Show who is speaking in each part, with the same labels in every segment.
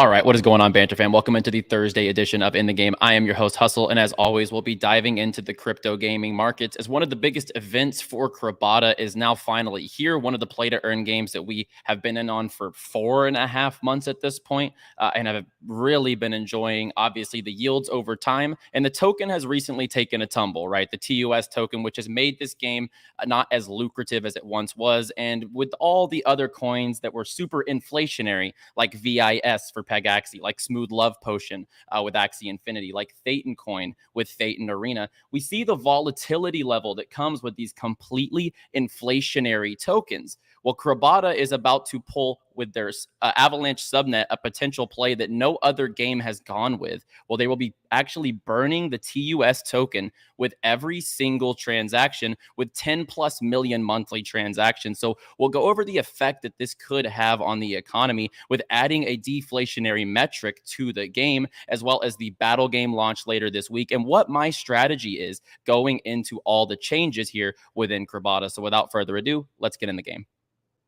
Speaker 1: All right, what is going on, Banter fam? Welcome into the Thursday edition of In the Game. I am your host, Hustle, and as always, we'll be diving into the crypto gaming markets as one of the biggest events for Crabada is now finally here. One of the play-to-earn games that we have been in on for 4.5 months at this point, and have really been enjoying, obviously, the yields over time. And the token has recently taken a tumble, right? The TUS token, which has made this game not as lucrative as it once was. And with all the other coins that were super inflationary, like VIS for Peg Axie, like Smooth Love Potion with Axie Infinity, like Thetan Coin with Thetan Arena, we see the volatility level that comes with these completely inflationary tokens. Well, Crabada is about to pull with their Avalanche Subnet, a potential play that no other game has gone with. Well, they will be actually burning the TUS token with every single transaction with 10 plus million monthly transactions. So we'll go over the effect that this could have on the economy with adding a deflationary metric to the game, as well as the battle game launch later this week, and what my strategy is going into all the changes here within Crabada. So without further ado, let's get in the game.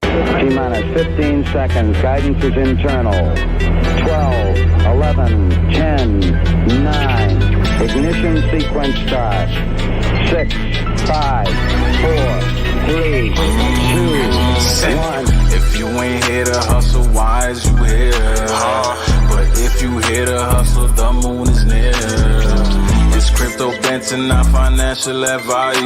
Speaker 2: T-minus 15 seconds. Guidance is internal. 12, 11, 10, 9. Ignition sequence start. 6, 5, 4, 3, 2, 1.
Speaker 3: If you ain't here to hustle, why is you here? But if you here to hustle, the moon is near. It's crypto Banter, not financial advice.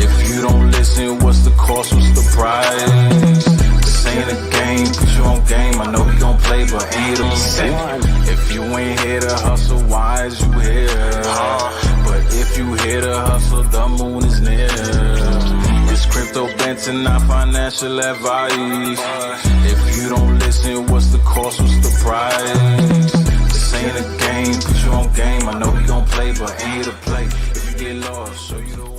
Speaker 3: If you don't listen, what's the cost, what's the price? This ain't a game, put you on game. I know we gon' play, but ain't a percent. If you ain't here to hustle, why is you here? But if you here to hustle, the moon is near. It's crypto Banter, not financial advice. If you don't listen, what's the cost, what's the price? This ain't a game, put you on game. I know we gon' play, but ain't a play. If you get lost, show you the way.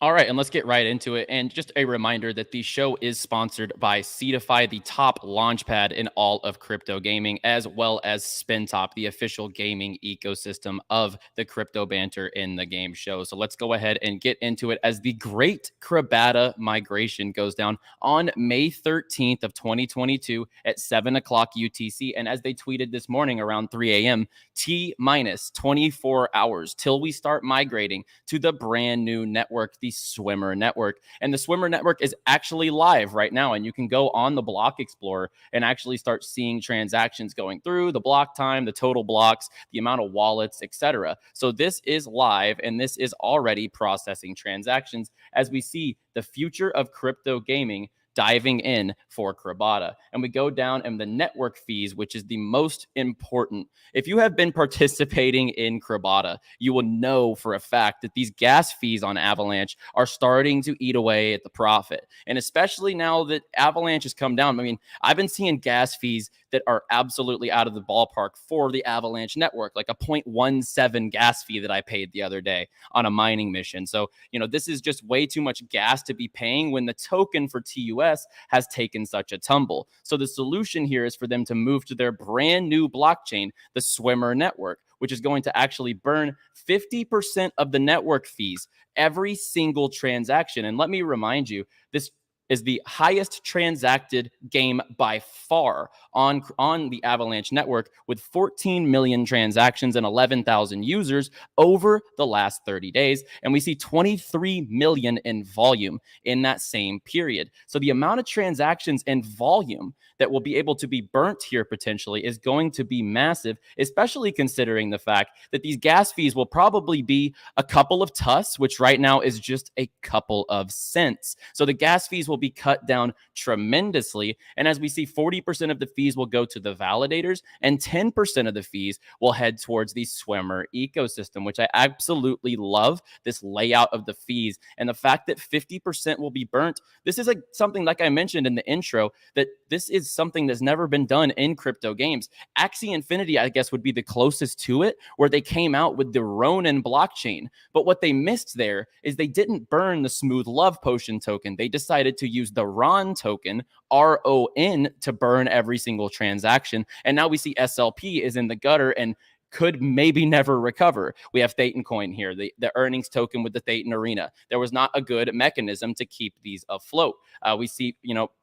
Speaker 1: All right, and let's get right into it. And just a reminder that the show is sponsored by Seedify, the top launchpad in all of crypto gaming, as well as Spintop, the official gaming ecosystem of the Crypto Banter in the Game show. So let's go ahead and get into it as the great Crabada migration goes down on May 13th of 2022 at 7 o'clock UTC. And as they tweeted this morning around 3 a.m., T-minus 24 hours till we start migrating to the brand new network, the Swimmer network. And the Swimmer network is actually live right now, and you can go on the block explorer and actually start seeing transactions going through, the block time, the total blocks, the amount of wallets, etc. So this is live, and this is already processing transactions as we see the future of crypto gaming diving in for Crabada. And we go down and the network fees, which is the most important. If you have been participating in Crabada, you will know for a fact that these gas fees on Avalanche are starting to eat away at the profit. And especially now that Avalanche has come down. I mean, I've been seeing gas fees that are absolutely out of the ballpark for the Avalanche network, like a 0.17 gas fee that I paid the other day on a mining mission. So, this is just way too much gas to be paying when the token for TUS has taken such a tumble. So the solution here is for them to move to their brand new blockchain, the Swimmer network, which is going to actually burn 50% of the network fees every single transaction. And let me remind you, this is the highest transacted game by far on the Avalanche network, with 14 million transactions and 11,000 users over the last 30 days. And we see 23 million in volume in that same period. So the amount of transactions and volume that will be able to be burnt here potentially is going to be massive, especially considering the fact that these gas fees will probably be a couple of TUS, which right now is just a couple of cents. So the gas fees will be cut down tremendously. And as we see, 40% of the fees will go to the validators and 10% of the fees will head towards the Swimmer ecosystem, which I absolutely love this layout of the fees. And the fact that 50% will be burnt, this is something like I mentioned in the intro, that this is something that's never been done in crypto games. Axie Infinity, I guess, would be the closest to it, where they came out with the Ronin blockchain. But what they missed there is they didn't burn the Smooth Love Potion token. They decided to use the RON token, RON, to burn every single transaction. And now we see SLP is in the gutter, and could maybe never recover. We have Thetan Coin here, the earnings token with the Thetan Arena. There was not a good mechanism to keep these afloat. We see,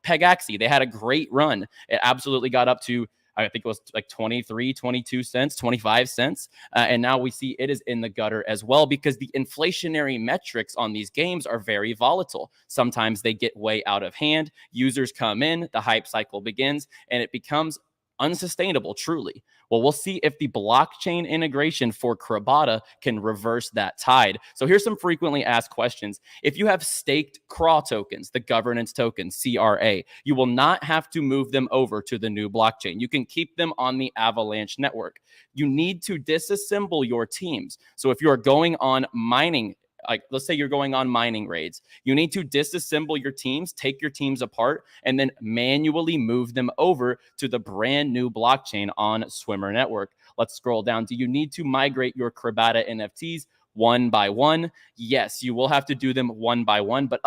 Speaker 1: Peg Axie, they had a great run. It absolutely got up to, I think it was like 23, 22 cents, 25 cents. And now we see it is in the gutter as well because the inflationary metrics on these games are very volatile. Sometimes they get way out of hand. Users come in, the hype cycle begins, and it becomes unsustainable, truly. Well, we'll see if the blockchain integration for Crabada can reverse that tide. So here's some frequently asked questions. If you have staked CRA tokens, the governance token, CRA, you will not have to move them over to the new blockchain. You can keep them on the Avalanche network. You need to disassemble your teams. So if you're going on mining, like let's say you're going on mining raids, you need to disassemble your teams, take your teams apart, and then manually move them over to the brand new blockchain on Swimmer Network. Let's scroll down. Do you need to migrate your Crabada NFTs one by one? Yes, you will have to do them one by one, but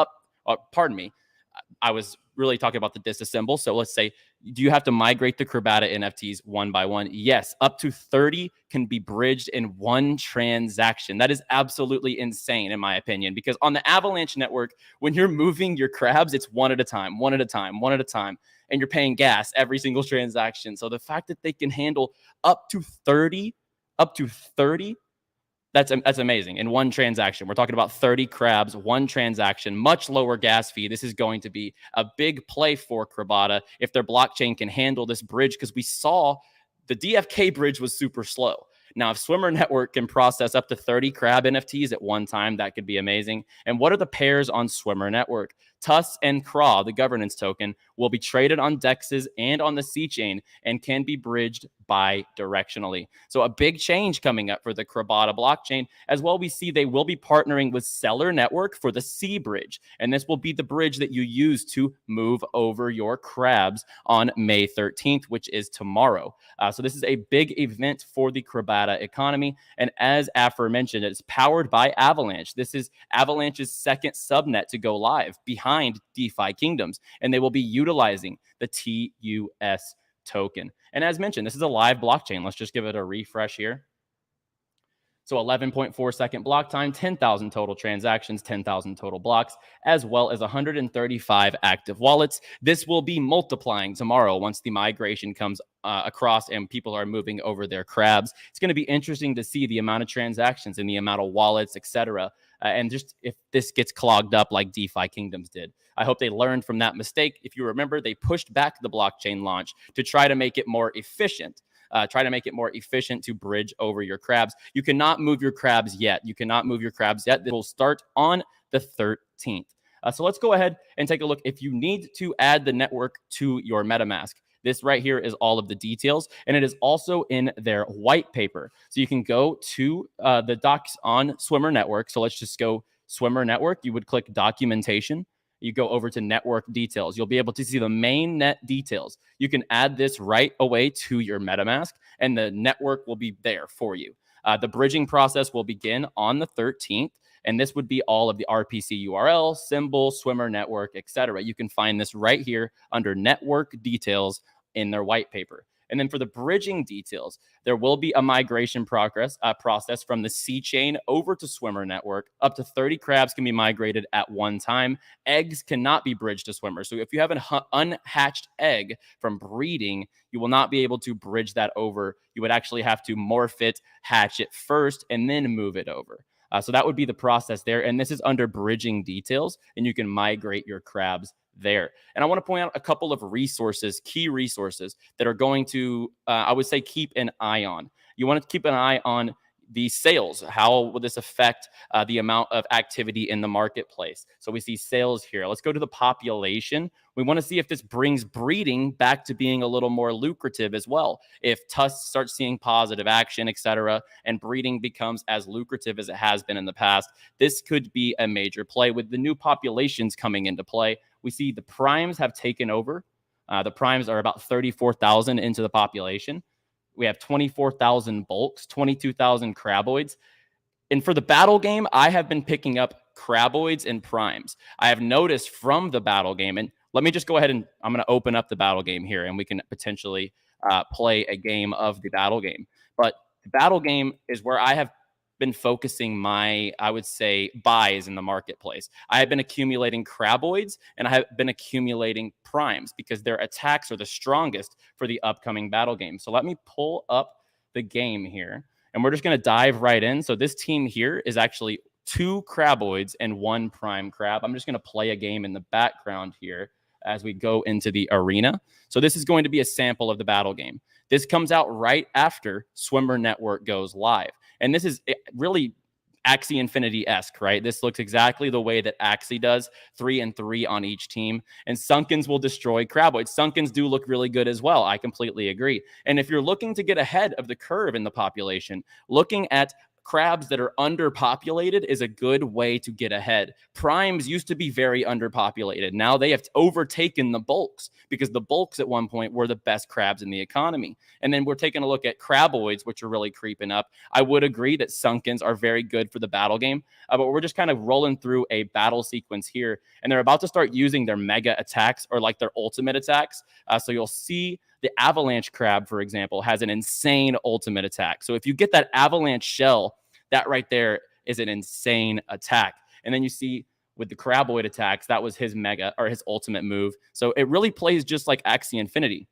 Speaker 1: pardon me. I was really talking about the disassemble. So let's say, do you have to migrate the Crabada NFTs one by one? Yes, up to 30 can be bridged in one transaction. That is absolutely insane, in my opinion, because on the Avalanche network, when you're moving your crabs, it's one at a time, and you're paying gas every single transaction. So the fact that they can handle up to 30, that's amazing in one transaction. We're talking about 30 crabs, one transaction, much lower gas fee. This is going to be a big play for Crabada if their blockchain can handle this bridge, because we saw the DFK bridge was super slow. Now, if Swimmer Network can process up to 30 crab NFTs at one time, that could be amazing. And what are the pairs on Swimmer Network? TUS and CRA, the governance token, will be traded on DEXs and on the C chain and can be bridged bi-directionally. So a big change coming up for the Crabada blockchain. As well, we see they will be partnering with CELR Network for the C bridge. And this will be the bridge that you use to move over your crabs on May 13th, which is tomorrow. So this is a big event for the Crabada economy. And as aforementioned, it's powered by Avalanche. This is Avalanche's second subnet to go live behind DeFi Kingdoms, and they will be utilizing the TUS token. And as mentioned, this is a live blockchain. Let's just give it a refresh here. So 11.4 second block time, 10,000 total transactions, 10,000 total blocks, as well as 135 active wallets. This will be multiplying tomorrow once the migration comes across and people are moving over their crabs. It's going to be interesting to see the amount of transactions and the amount of wallets, etc. And just if this gets clogged up like DeFi Kingdoms did. I hope they learned from that mistake. If you remember, they pushed back the blockchain launch to try to make it more efficient. To bridge over your crabs. You cannot move your crabs yet. It will start on the 13th. So let's go ahead and take a look. If you need to add the network to your MetaMask, this right here is all of the details, and it is also in their white paper. So you can go to the docs on Swimmer Network. So let's just go Swimmer Network. You would click documentation. You go over to network details. You'll be able to see the main net details. You can add this right away to your MetaMask, and the network will be there for you. The bridging process will begin on the 13th, and this would be all of the RPC URL, symbol, Swimmer Network, etc. You can find this right here under network details in their white paper. And then for the bridging details, there will be a migration process from the C chain over to Swimmer Network. Up to 30 crabs can be migrated at one time. Eggs cannot be bridged to Swimmer. So if you have an unhatched egg from breeding, you will not be able to bridge that over. You would actually have to morph it, hatch it first, and then move it over. So that would be the process there. And this is under bridging details, and you can migrate your crabs there. And I want to point out a couple of key resources that are going to, I would say, keep an eye on. You want to keep an eye on the sales. How will this affect the amount of activity in the marketplace? So we see sales here. Let's go to the population. We want to see if this brings breeding back to being a little more lucrative as well. If TUS starts seeing positive action, etc., and breeding becomes as lucrative as it has been in the past, this could be a major play. With the new populations coming into play, we see the primes have taken over. The primes are about 34,000 into the population. We have 24,000 bulks, 22,000 craboids. And for the battle game, I have been picking up craboids and primes. I have noticed from the battle game, and let me just go ahead and I'm going to open up the battle game here, and we can potentially play a game of the battle game. But The battle game is where I have been focusing my, I would say, buys in the marketplace. I have been accumulating craboids and I have been accumulating primes because their attacks are the strongest for the upcoming battle game. So let me pull up the game here and we're just going to dive right in. So this team here is actually 2 craboids and 1 prime crab. I'm just going to play a game in the background here as we go into the arena. So this is going to be a sample of the battle game. This comes out right after Swimmer Network goes live. And this is really Axie Infinity-esque, right? This looks exactly the way that Axie does, 3 and 3 on each team. And Sunkens will destroy Craboids. Sunkens do look really good as well. I completely agree. And if you're looking to get ahead of the curve in the population, looking at crabs that are underpopulated is a good way to get ahead. Primes used to be very underpopulated. Now they have overtaken the bulks because the bulks at one point were the best crabs in the economy. And then we're taking a look at craboids, which are really creeping up. I would agree that Sunkens are very good for the battle game, but we're just kind of rolling through a battle sequence here. And they're about to start using their mega attacks or like their ultimate attacks. So you'll see the avalanche crab, for example, has an insane ultimate attack. So if you get that avalanche shell, that right there is an insane attack. And then you see with the craboid attacks, that was his mega or his ultimate move. So it really plays just like Axie Infinity.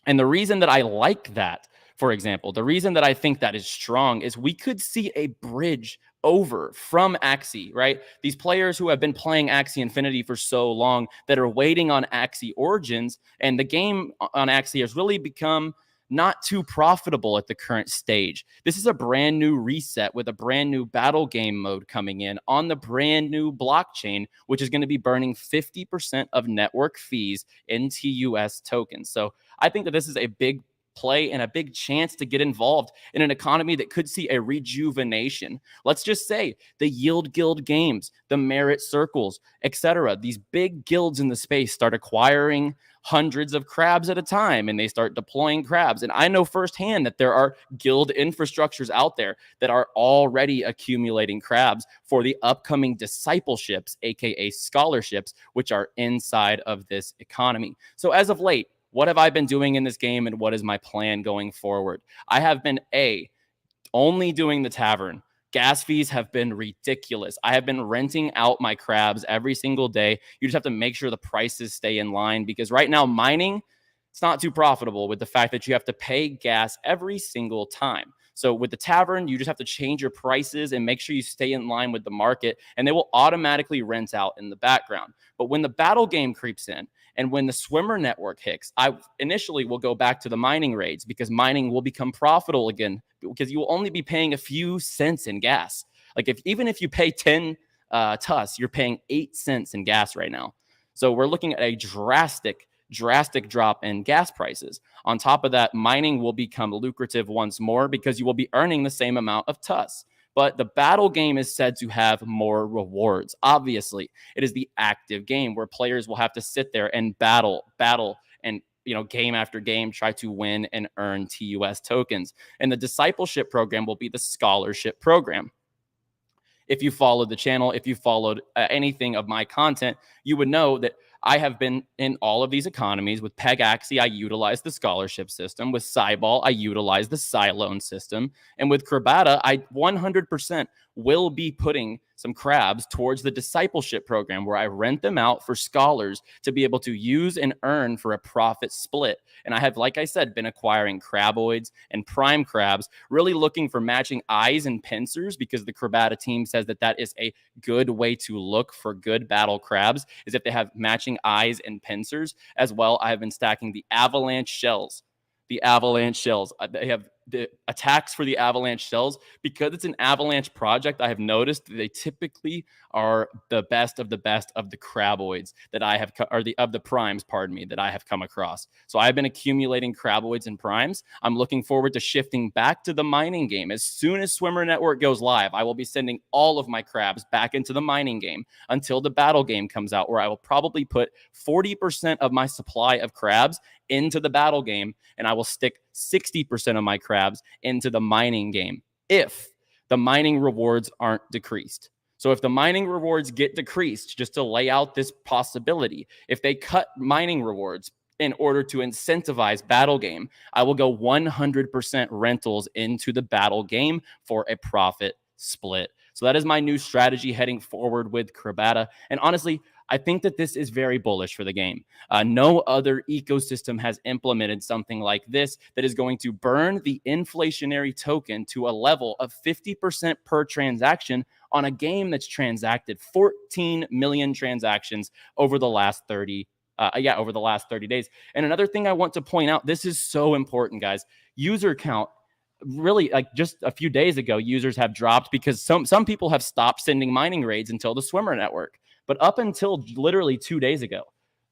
Speaker 1: And the reason that I like that, for example, the reason that I think that is strong is we could see a bridge over from Axie, right? These players who have been playing Axie Infinity for so long that are waiting on Axie Origins, and the game on Axie has really become not too profitable at the current stage. This is a brand new reset with a brand new battle game mode coming in on the brand new blockchain, which is going to be burning 50% of network fees in TUS tokens. So I think that this is a big play and a big chance to get involved in an economy that could see a rejuvenation. Let's just say the yield guild games, the merit circles, etc. These big guilds in the space start acquiring hundreds of crabs at a time and they start deploying crabs. And I know firsthand that there are guild infrastructures out there that are already accumulating crabs for the upcoming discipleships, aka scholarships, which are inside of this economy. So as of late, what have I been doing in this game and what is my plan going forward? I have been only doing the tavern. Gas fees have been ridiculous. I have been renting out my crabs every single day. You just have to make sure the prices stay in line because right now mining, it's not too profitable with the fact that you have to pay gas every single time. So with the tavern, you just have to change your prices and make sure you stay in line with the market and they will automatically rent out in the background. But when the battle game creeps in and when the swimmer network hits, I initially will go back to the mining raids because mining will become profitable again because you will only be paying a few cents in gas. Like even if you pay 10 TUS, you're paying 8 cents in gas right now. So we're looking at a drastic drop in gas prices. On top of that, mining will become lucrative once more because you will be earning the same amount of TUS. But the battle game is said to have more rewards. Obviously, it is the active game where players will have to sit there and battle and game after game try to win and earn TUS tokens. And the discipleship program will be the scholarship program. If you followed the channel, if you followed anything of my content, you would know that I have been in all of these economies. With Peg Axie, I utilize the scholarship system. With Cyball, I utilize the Cylone system. And with Crabada, I 100% will be putting some crabs towards the discipleship program where I rent them out for scholars to be able to use and earn for a profit split. And I have, like I said, been acquiring craboids and prime crabs, really looking for matching eyes and pincers because the Crabada team says that that is a good way to look for good battle crabs is if they have matching eyes and pincers. As well, I have been stacking the avalanche shells. They have the attacks for the avalanche shells because it's an avalanche project. I have noticed that they typically are the best of the craboids that I have, or of the primes, pardon me, that I have come across. So I've been accumulating craboids and primes. I'm looking forward to shifting back to the mining game. As soon as Swimmer Network goes live, I will be sending all of my crabs back into the mining game until the battle game comes out, where I will probably put 40% of my supply of crabs into the battle game, and I will stick 60% of my crabs into the mining game if the mining rewards aren't decreased. So if the mining rewards get decreased, just to lay out this possibility, if they cut mining rewards in order to incentivize battle game, I will go 100% rentals into the battle game for a profit split. So that is my new strategy heading forward with Crabada. And honestly, I think that this is very bullish for the game. No other ecosystem has implemented something like this that is going to burn the inflationary token to a level of 50% per transaction on a game that's transacted 14 million transactions over the last 30 days. And another thing I want to point out, this is so important, guys. User count, really, like just a few days ago, users have dropped because some people have stopped sending mining raids until the swimmer network. But up until literally 2 days ago,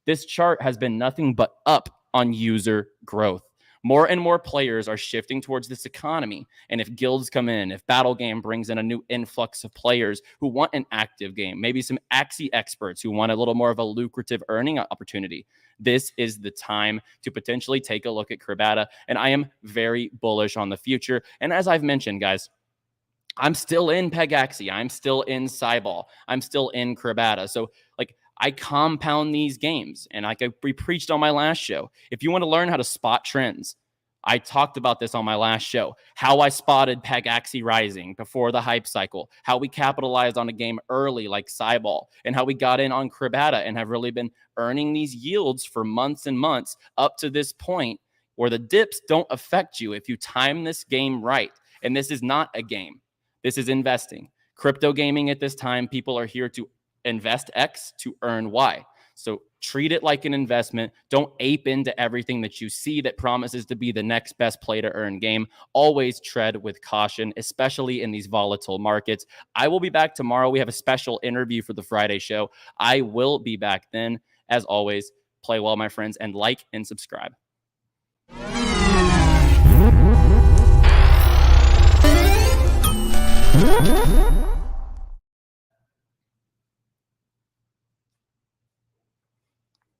Speaker 1: this chart has been nothing but up on user growth. More and more players are shifting towards this economy. And if guilds come in, if Battle Game brings in a new influx of players who want an active game, maybe some Axie experts who want a little more of a lucrative earning opportunity, this is the time to potentially take a look at Crabada. And I am very bullish on the future. And as I've mentioned, guys, I'm still in Pegaxie. I'm still in Cyball. I'm still in Crabada. So, like, I compound these games. And like we preached on my last show, if you want to learn how to spot trends, I talked about this on my last show, how I spotted Pegaxie rising before the hype cycle, how we capitalized on a game early like Cyball, and how we got in on Crabada and have really been earning these yields for months and months up to this point where the dips don't affect you if you time this game right. And this is not a game. This is investing. Crypto gaming at this time, people are here to invest X to earn Y. So treat it like an investment. Don't ape into everything that you see that promises to be the next best play to earn game. Always tread with caution, especially in these volatile markets. I will be back tomorrow. We have a special interview for the Friday show. I will be back then. As always, play well, my friends, and like and subscribe.
Speaker 4: Mm-hmm.